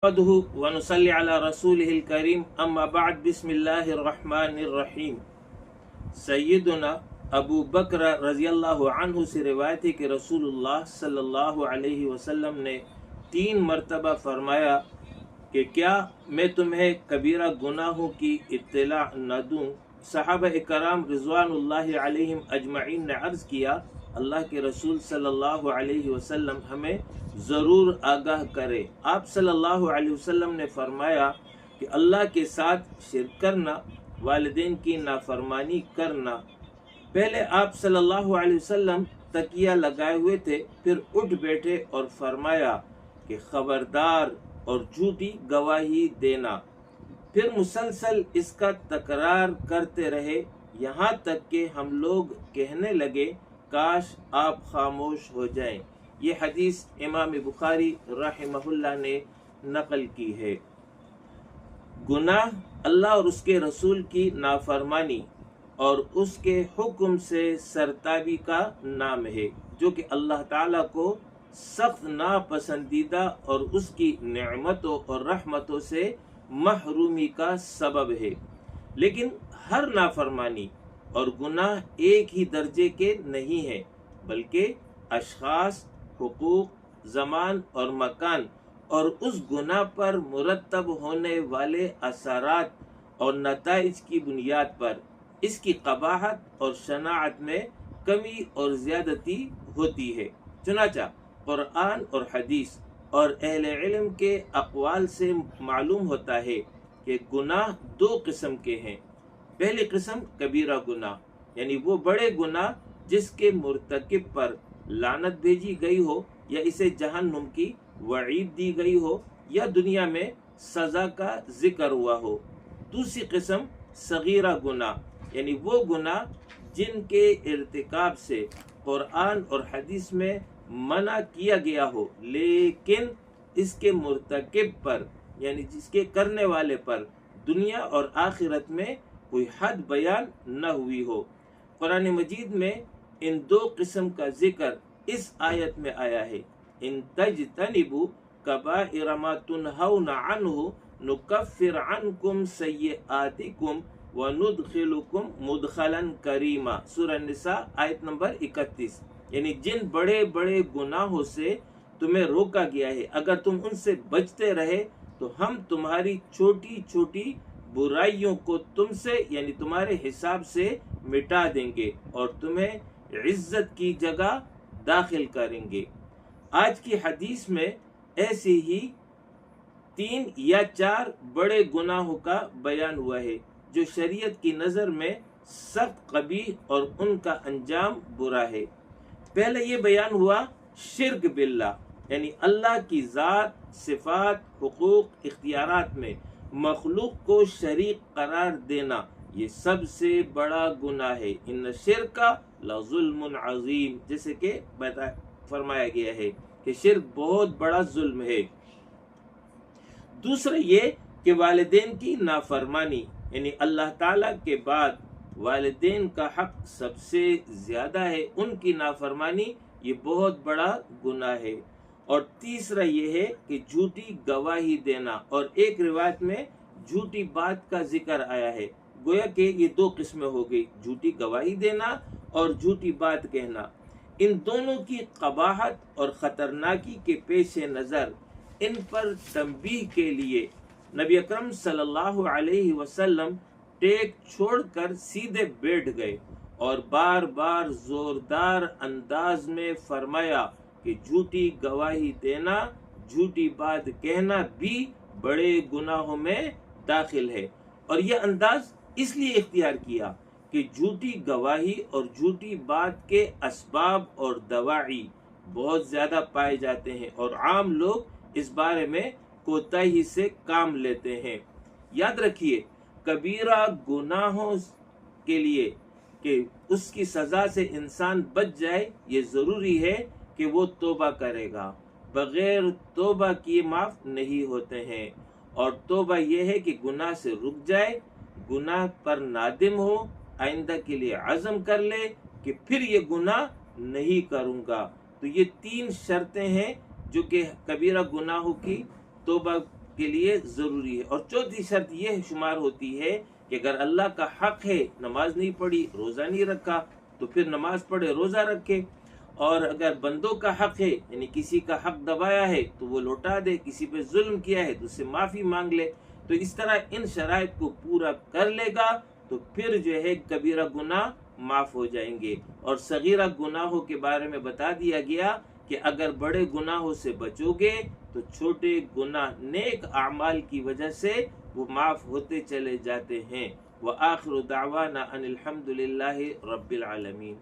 نحمده ونصلي على رسوله الكريم اما بعد بسم الله الرحمن الرحیم۔ سیدنا ابو بکر رضی اللہ عنہ سے روایت ہے کہ رسول اللہ صلی اللہ علیہ وسلم نے 3 مرتبہ فرمایا کہ کیا میں تمہیں کبیرہ گناہوں کی اطلاع نہ دوں؟ صحابہ کرام رضوان اللہ علیہم اجمعین نے عرض کیا، اللہ کے رسول صلی اللہ علیہ وسلم ہمیں ضرور آگاہ کرے۔ آپ صلی اللہ علیہ وسلم نے فرمایا کہ اللہ کے ساتھ شرک کرنا، والدین کی نافرمانی کرنا۔ پہلے آپ صلی اللہ علیہ وسلم تکیہ لگائے ہوئے تھے، پھر اٹھ بیٹھے اور فرمایا کہ خبردار اور جھوٹی گواہی دینا۔ پھر مسلسل اس کا تکرار کرتے رہے، یہاں تک کہ ہم لوگ کہنے لگے کاش آپ خاموش ہو جائیں۔ یہ حدیث امام بخاری رحمہ اللہ نے نقل کی ہے۔ گناہ اللہ اور اس کے رسول کی نافرمانی اور اس کے حکم سے سرتابی کا نام ہے، جو کہ اللہ تعالیٰ کو سخت ناپسندیدہ اور اس کی نعمتوں اور رحمتوں سے محرومی کا سبب ہے۔ لیکن ہر نافرمانی اور گناہ ایک ہی درجے کے نہیں ہیں، بلکہ اشخاص، حقوق، زمان اور مکان اور اس گناہ پر مرتب ہونے والے اثرات اور نتائج کی بنیاد پر اس کی قباحت اور شناعت میں کمی اور زیادتی ہوتی ہے۔ چنانچہ قرآن اور حدیث اور اہل علم کے اقوال سے معلوم ہوتا ہے کہ گناہ 2 قسم کے ہیں۔ پہلی قسم کبیرہ گناہ، یعنی وہ بڑے گناہ جس کے مرتکب پر لعنت بھیجی گئی ہو، یا اسے جہنم کی وعید دی گئی ہو، یا دنیا میں سزا کا ذکر ہوا ہو۔ دوسری قسم صغیرہ گناہ، یعنی وہ گناہ جن کے ارتکاب سے قرآن اور حدیث میں منع کیا گیا ہو، لیکن اس کے مرتکب پر، یعنی جس کے کرنے والے پر دنیا اور آخرت میں کوئی حد بیان نہ ہوئی ہو۔ قرآن مجید میں ان 2 قسم کا ذکر اس آیت میں آیا ہے، ان تجتنبوا کبائر ما تنہون عنہ نکفر عنکم سیئاتکم وندخلکم مدخلا کریما، سورہ النساء آیت نمبر 31۔ یعنی جن بڑے بڑے گناہوں سے تمہیں روکا گیا ہے، اگر تم ان سے بچتے رہے تو ہم تمہاری چھوٹی چھوٹی برائیوں کو تم سے، یعنی تمہارے حساب سے مٹا دیں گے اور تمہیں عزت کی جگہ داخل کریں گے۔ آج کی حدیث میں ایسی ہی 3 یا 4 بڑے گناہوں کا بیان ہوا ہے جو شریعت کی نظر میں سخت قبیح اور ان کا انجام برا ہے۔ پہلے یہ بیان ہوا شرک باللہ، یعنی اللہ کی ذات، صفات، حقوق، اختیارات میں مخلوق کو شریک قرار دینا، یہ سب سے بڑا گناہ ہے۔ ان الشرک لظلم عظیم، جیسے کہ فرمایا گیا ہے کہ شرک بہت بڑا ظلم ہے۔ دوسرا یہ کہ والدین کی نافرمانی، یعنی اللہ تعالیٰ کے بعد والدین کا حق سب سے زیادہ ہے، ان کی نافرمانی یہ بہت بڑا گناہ ہے۔ اور تیسرا یہ ہے کہ جھوٹی گواہی دینا، اور ایک روایت میں جھوٹی بات کا ذکر آیا ہے، گویا کہ یہ 2 قسمیں ہو گئی، جھوٹی گواہی دینا اور جھوٹی بات کہنا۔ ان دونوں کی قباحت اور خطرناکی کے پیش نظر ان پر تنبیہ کے لیے نبی اکرم صلی اللہ علیہ وسلم ٹیک چھوڑ کر سیدھے بیٹھ گئے اور بار بار زوردار انداز میں فرمایا کہ جھوٹی گواہی دینا، جھوٹی بات کہنا بھی بڑے گناہوں میں داخل ہے۔ اور یہ انداز اس لیے اختیار کیا کہ جھوٹی گواہی اور جھوٹی بات کے اسباب اور دواعی بہت زیادہ پائے جاتے ہیں، اور عام لوگ اس بارے میں کوتاہی سے کام لیتے ہیں۔ یاد رکھیے، کبیرہ گناہوں کے لیے کہ اس کی سزا سے انسان بچ جائے، یہ ضروری ہے کہ وہ توبہ کرے گا، بغیر توبہ کیے معاف نہیں ہوتے ہیں۔ اور توبہ یہ ہے کہ گناہ سے رک جائے، گناہ پر نادم ہو، آئندہ کے لیے عزم کر لے کہ پھر یہ گناہ نہیں کروں گا۔ تو یہ 3 شرطیں ہیں جو کہ کبیرہ گناہوں کی توبہ کے لیے ضروری ہے۔ اور چوتھی شرط یہ شمار ہوتی ہے کہ اگر اللہ کا حق ہے، نماز نہیں پڑھی، روزہ نہیں رکھا، تو پھر نماز پڑھے، روزہ رکھے۔ اور اگر بندوں کا حق ہے، یعنی کسی کا حق دبایا ہے تو وہ لوٹا دے، کسی پہ ظلم کیا ہے تو اس سے معافی مانگ لے۔ تو اس طرح ان شرائط کو پورا کر لے گا تو پھر جو ہے کبیرہ گناہ معاف ہو جائیں گے۔ اور صغیرہ گناہوں کے بارے میں بتا دیا گیا کہ اگر بڑے گناہوں سے بچو گے تو چھوٹے گناہ نیک اعمال کی وجہ سے وہ معاف ہوتے چلے جاتے ہیں۔ وآخر دعوانا ان الحمد للہ رب العالمین۔